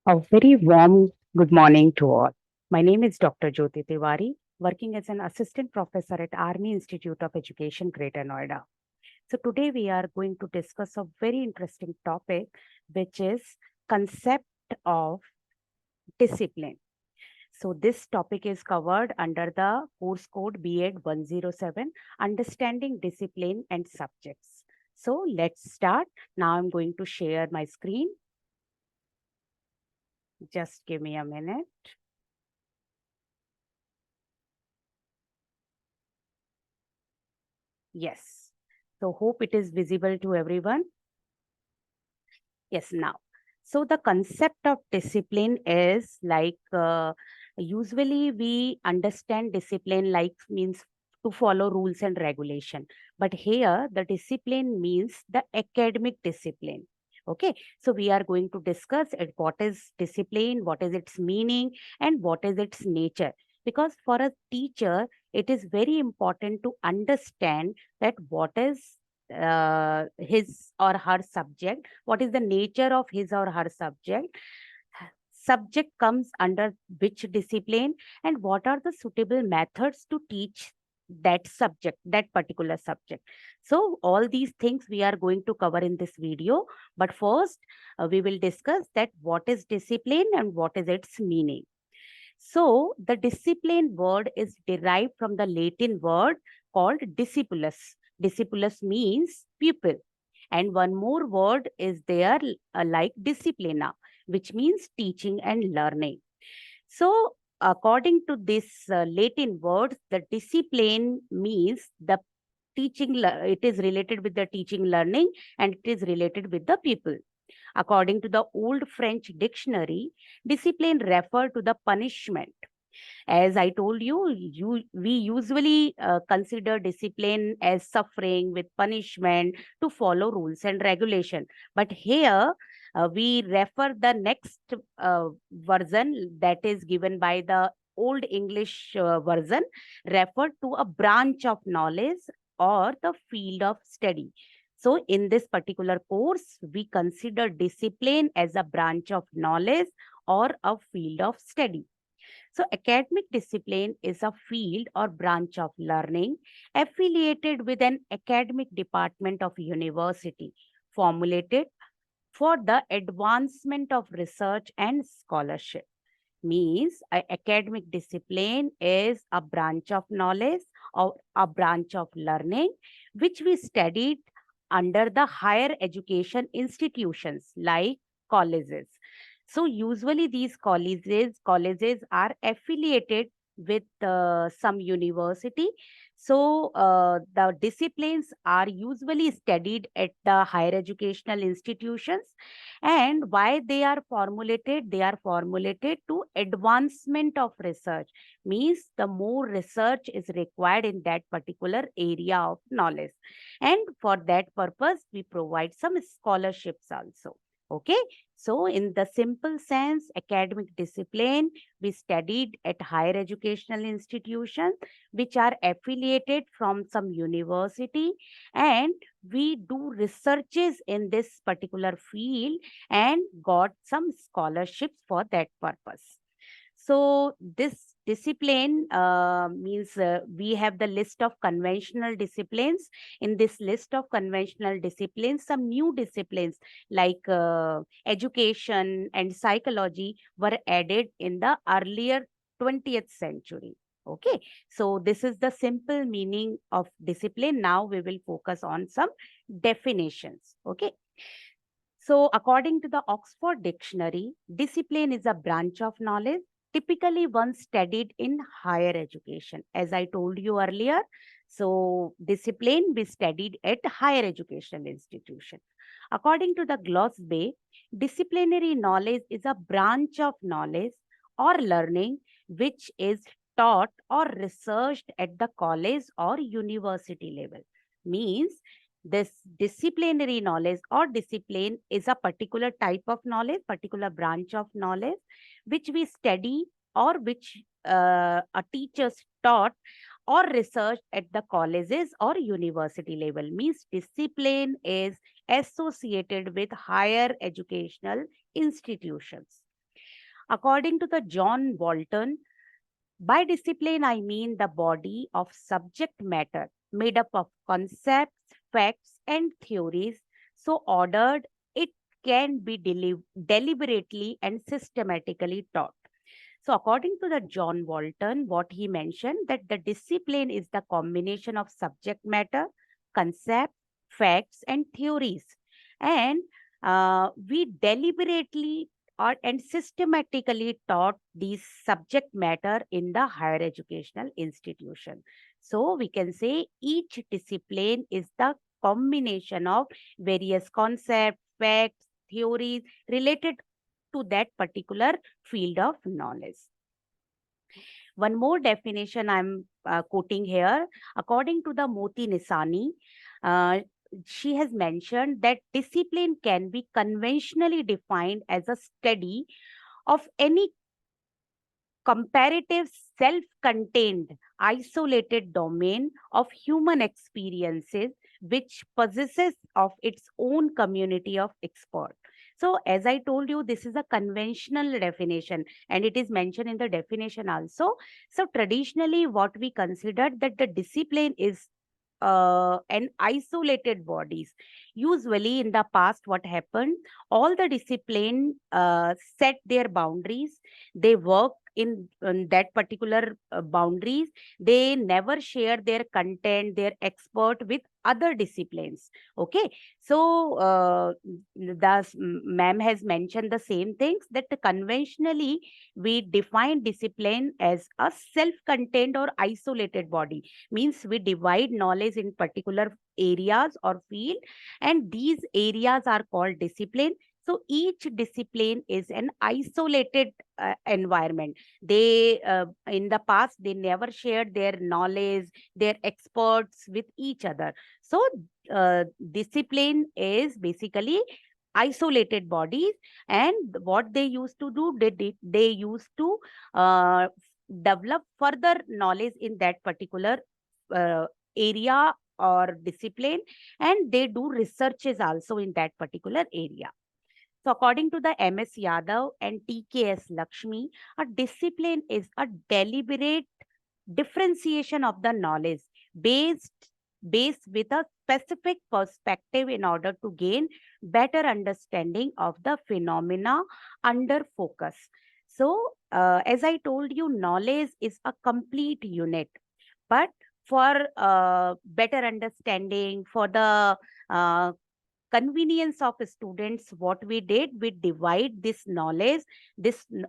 A very warm good morning to all. My name is Dr. Jyoti Tiwari, working as an assistant professor at Army Institute of Education, Greater Noida. So today we are going to discuss a very interesting topic, which is concept of discipline. So this topic is covered under the course code B.Ed 107, Understanding Discipline and Subjects. So let's start. Now I'm going to share my screen. Just give me a minute. Yes. So hope it is visible to everyone. Yes, now. So the concept of discipline is like usually we understand discipline like means to follow rules and regulation. But here the discipline means the academic discipline. Okay, so we are going to discuss what is discipline, what is its meaning, and what is its nature. Because for a teacher, it is very important to understand that what is his or her subject, what is the nature of his or her subject comes under which discipline, and what are the suitable methods to teach that subject, that particular subject. So all these things we are going to cover in this video, but first we will discuss that what is discipline and what is its meaning. So the discipline word is derived from the Latin word called discipulus. Discipulus means pupil. And one more word is there like disciplina, which means teaching and learning. So according to this Latin word, the discipline means the it is related with the teaching learning, and it is related with the people. According to the Old French dictionary, discipline refer to the punishment. As I told you, we usually consider discipline as suffering with punishment to follow rules and regulation. But here we refer the next version that is given by the Old English version, refer to a branch of knowledge or the field of study. So in this particular course, we consider discipline as a branch of knowledge or a field of study. So, academic discipline is a field or branch of learning affiliated with an academic department of university, formulated for the advancement of research and scholarship. Means academic discipline is a branch of knowledge or a branch of learning which we studied under the higher education institutions like colleges. So usually these colleges are affiliated with some university. So the disciplines are usually studied at the higher educational institutions. And why they are formulated? They are formulated to advancement of research. Means the more research is required in that particular area of knowledge. And for that purpose, we provide some scholarships also. Okay, so in the simple sense, academic discipline we studied at higher educational institutions which are affiliated from some university, and we do researches in this particular field and got some scholarships for that purpose. So this discipline means we have the list of conventional disciplines. In this list of conventional disciplines, some new disciplines like education and psychology were added in the earlier 20th century. Okay, so this is the simple meaning of discipline. Now we will focus on some definitions. Okay, so, according to the Oxford Dictionary, discipline is a branch of knowledge typically one studied in higher education. As I told you earlier, so discipline we studied at higher educational institution. According to the Gloss Bay, disciplinary knowledge is a branch of knowledge or learning which is taught or researched at the college or university level. Means this disciplinary knowledge or discipline is a particular type of knowledge, particular branch of knowledge which we study or which a teachers taught or researched at the colleges or university level. Means discipline is associated with higher educational institutions. According to the John Walton, by discipline, I mean the body of subject matter made up of concepts, facts, and theories, so ordered it can be deliberately and systematically taught. So, according to the John Walton, what he mentioned that the discipline is the combination of subject matter, concept, facts, and theories, and we deliberately or and systematically taught these subject matter in the higher educational institution. So, we can say each discipline is the combination of various concepts, facts, theories related to that particular field of knowledge. One more definition I'm quoting here. According to the Moti Nisani, uh, she has mentioned that discipline can be conventionally defined as a study of any comparative, self-contained, isolated domain of human experiences which possesses of its own community of experts. So, as I told you, this is a conventional definition and it is mentioned in the definition also. So, traditionally, what we considered that the discipline is and isolated bodies. Usually, in the past, what happened? All the discipline set their boundaries. They work in that particular boundaries. They never share their content, their expert with other disciplines. Okay, so ma'am has mentioned the same things that conventionally we define discipline as a self-contained or isolated body, means we divide knowledge in particular areas or field, and these areas are called discipline. So each discipline is an isolated environment. They in the past they never shared their knowledge, their experts with each other. So discipline is basically isolated bodies, and what they used to do, they used to uh, develop further knowledge in that particular area or discipline, and they do researches also in that particular area. So, according to the MS Yadav and TKS Lakshmi, a discipline is a deliberate differentiation of the knowledge based based with a specific perspective in order to gain better understanding of the phenomena under focus. So, as I told you, knowledge is a complete unit, but for better understanding, for the uh, convenience of students, what we did, we divide this knowledge,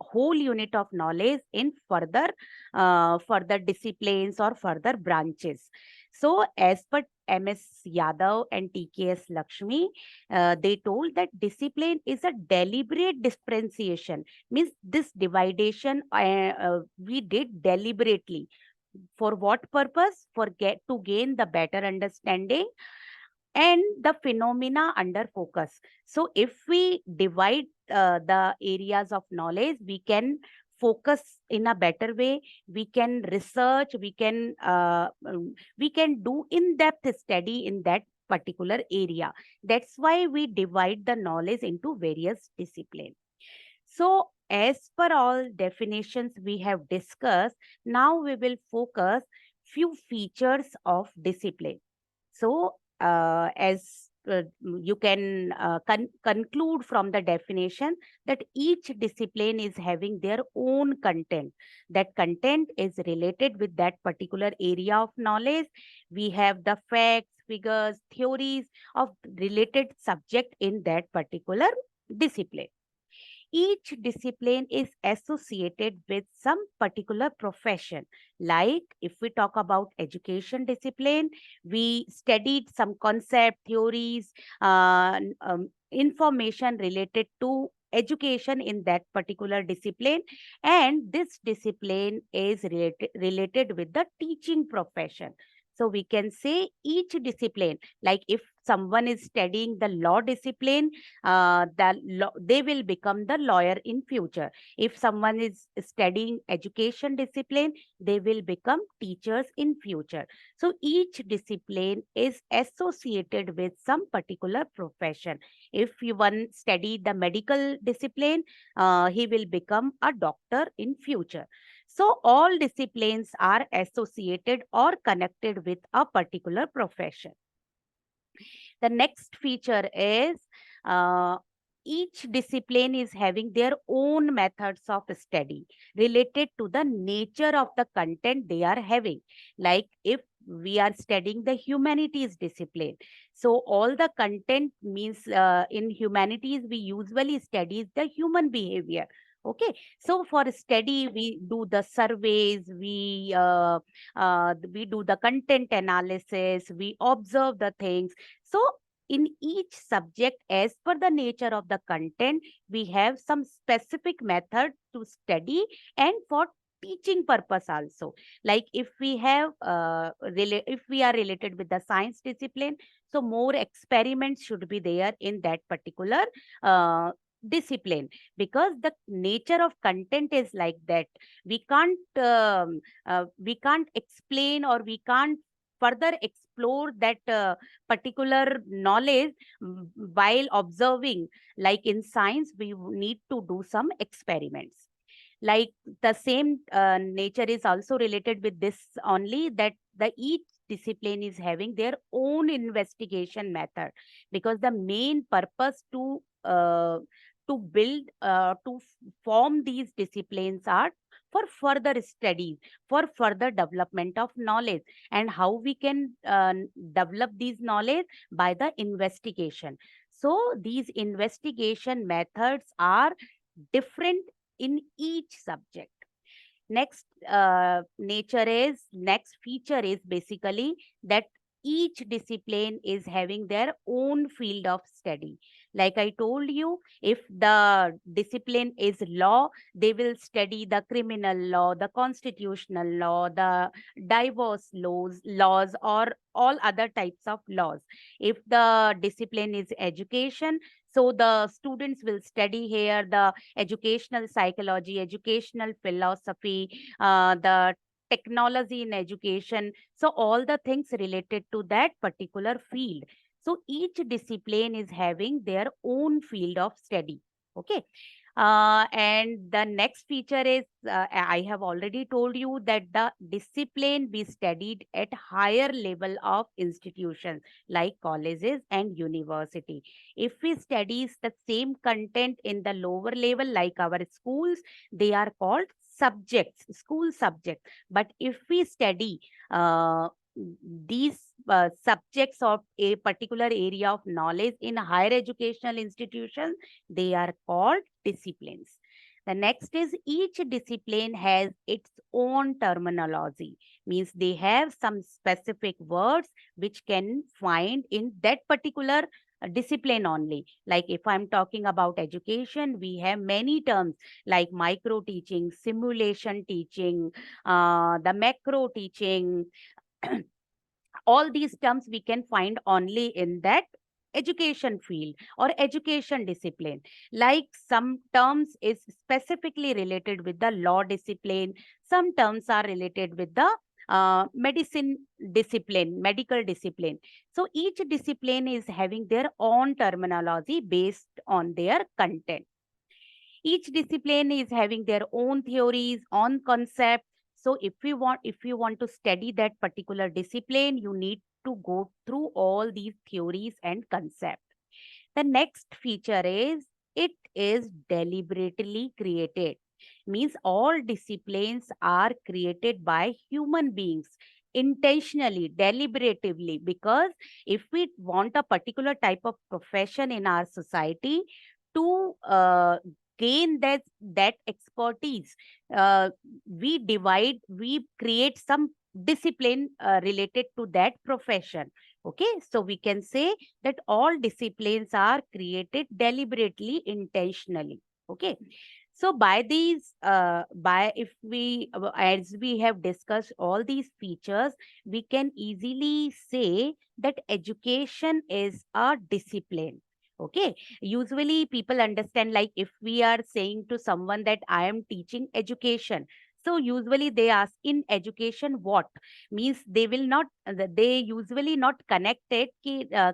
whole unit of knowledge in further disciplines or further branches. So as per MS Yadav and TKS Lakshmi, they told that discipline is a deliberate differentiation, means this dividation we did deliberately. For what purpose? For get to gain the better understanding and the phenomena under focus. So, if we divide the areas of knowledge, we can focus in a better way. We can research. We can do in-depth study in that particular area. That's why we divide the knowledge into various disciplines. So, as per all definitions we have discussed, now we will focus few features of discipline. So, as you can conclude from the definition that each discipline is having their own content. That content is related with that particular area of knowledge. We have the facts, figures, theories of related subject in that particular discipline. Each discipline is associated with some particular profession. Like if we talk about education discipline, we studied some concept, theories, information related to education in that particular discipline, and this discipline is related with the teaching profession. So we can say each discipline, like if someone is studying the law discipline, they will become the lawyer in future. If someone is studying education discipline, they will become teachers in future. So each discipline is associated with some particular profession. If you one study the medical discipline, he will become a doctor in future. So all disciplines are associated or connected with a particular profession. The next feature is each discipline is having their own methods of study related to the nature of the content they are having. Like if we are studying the humanities discipline, so all the content means in humanities we usually study the human behavior. Okay, so for study we do the surveys, we do the content analysis, we observe the things. So in each subject, as per the nature of the content, we have some specific method to study and for teaching purpose also. Like if we have if we are related with the science discipline, so more experiments should be there in that particular uh, discipline, because the nature of content is like that. We can't explain, or we can't further explore that particular knowledge while observing. Like in science we need to do some experiments. Like the same nature is also related with this only, that the each discipline is having their own investigation method, because the main purpose to build form these disciplines are for further studies, for further development of knowledge. And how we can develop these knowledge? By the investigation. So these investigation methods are different in each subject. Next feature is basically that each discipline is having their own field of study. Like I told you, if the discipline is law, they will study the criminal law, the constitutional law, the divorce laws, or all other types of laws. If the discipline is education, so the students will study here the educational psychology, educational philosophy, the technology in education. So all the things related to that particular field. So each discipline is having their own field of study. Okay. And the next feature is, I have already told you that the discipline we studied at higher level of institutions like colleges and university. If we studies the same content in the lower level like our schools, they are called subjects, school subjects. But if we study these subjects of a particular area of knowledge in higher educational institutions, they are called disciplines. The next is each discipline has its own terminology, means they have some specific words which can find in that particular discipline only. Like if I'm talking about education, we have many terms like micro teaching, simulation teaching, the macro teaching. All these terms we can find only in that education field or education discipline. Like some terms is specifically related with the law discipline, some terms are related with the medicine discipline, medical discipline. So each discipline is having their own terminology based on their content. Each discipline is having their own theories, own concept. So if you want to study that particular discipline, you need to go through all these theories and concepts. The next feature is it is deliberately created. Means all disciplines are created by human beings intentionally, deliberatively, because if we want a particular type of profession in our society to gain that expertise, uh, we create some discipline related to that profession. Okay, so we can say that all disciplines are created deliberately, intentionally. Okay, So by these, by if we, as we have discussed all these features, we can easily say that education is a discipline. Okay. Usually people understand, like if we are saying to someone that I am teaching education. So usually they ask, in education what? Means they will not, they usually not connect it,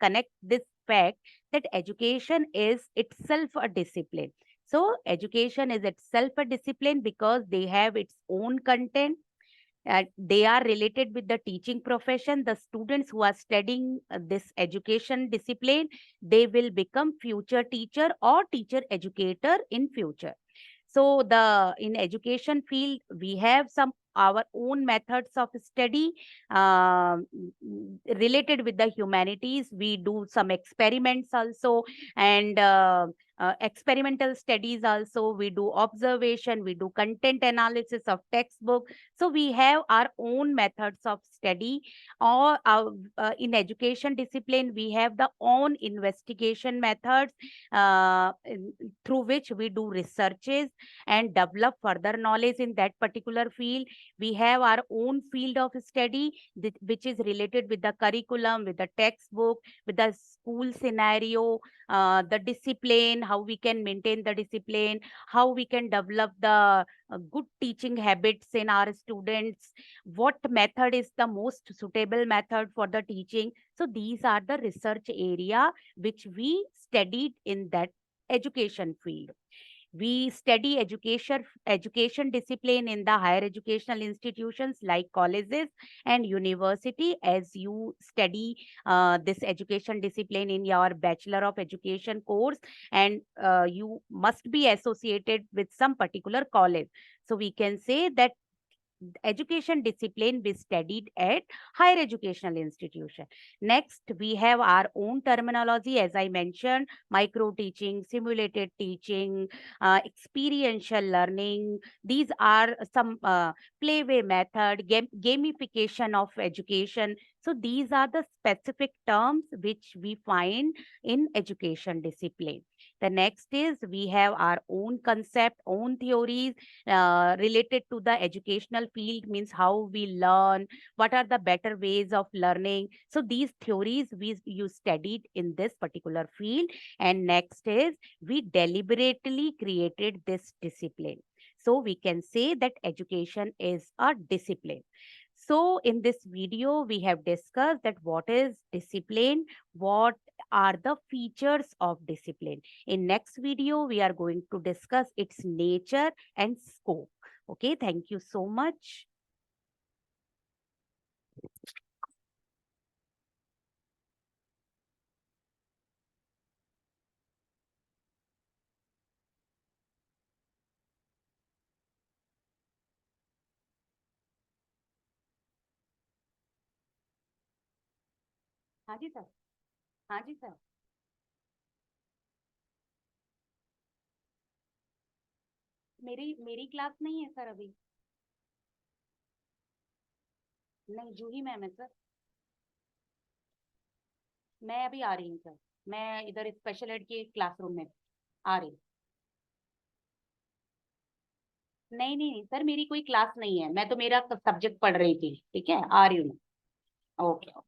connect this fact that education is itself a discipline. So education is itself a discipline because they have its own content. They are related with the teaching profession. The students who are studying this education discipline, they will become future teacher or teacher educator in future. So the in education field, we have some our own methods of study, related with the humanities. We do some experiments also, and experimental studies also. We do observation, we do content analysis of textbook. So we have our own methods of study, or in education discipline we have the own investigation methods, through which we do researches and develop further knowledge in that particular field. We have our own field of study, which is related with the curriculum, with the textbook, with the school scenario, the discipline, how we can maintain the discipline, how we can develop the good teaching habits in our students, what method is the most suitable method for the teaching. So these are the research area which we studied in that education field. We study education discipline in the higher educational institutions like colleges and university. As you study this education discipline in your Bachelor of Education course, and you must be associated with some particular college. So we can say that education discipline we studied at higher educational institution. Next, we have our own terminology, as I mentioned: micro teaching, simulated teaching, experiential learning. These are some playway method, gamification of education. So these are the specific terms which we find in education discipline. The next is we have our own concept, own theories related to the educational field, means how we learn, what are the better ways of learning. So these theories you studied in this particular field. And next is we deliberately created this discipline. So we can say that education is a discipline. So in this video, we have discussed that what is discipline, what are the features of discipline. In next video, we are going to discuss its nature and scope. Okay, thank you so much. हाँ जी sir, हाँ जी sir. मेरी मेरी class नहीं है sir अभी। नहीं, जूही ma'am है sir. मैं अभी आ रही हूँ सर। मैं इधर स्पेशल एड के क्लासरूम में आ रही हूँ। नहीं नहीं नहीं सर, मेरी कोई क्लास नहीं है, मैं तो मेरा सब्जेक्ट पढ़ रही थी। ठीक है, आ रही हूँ। ओके।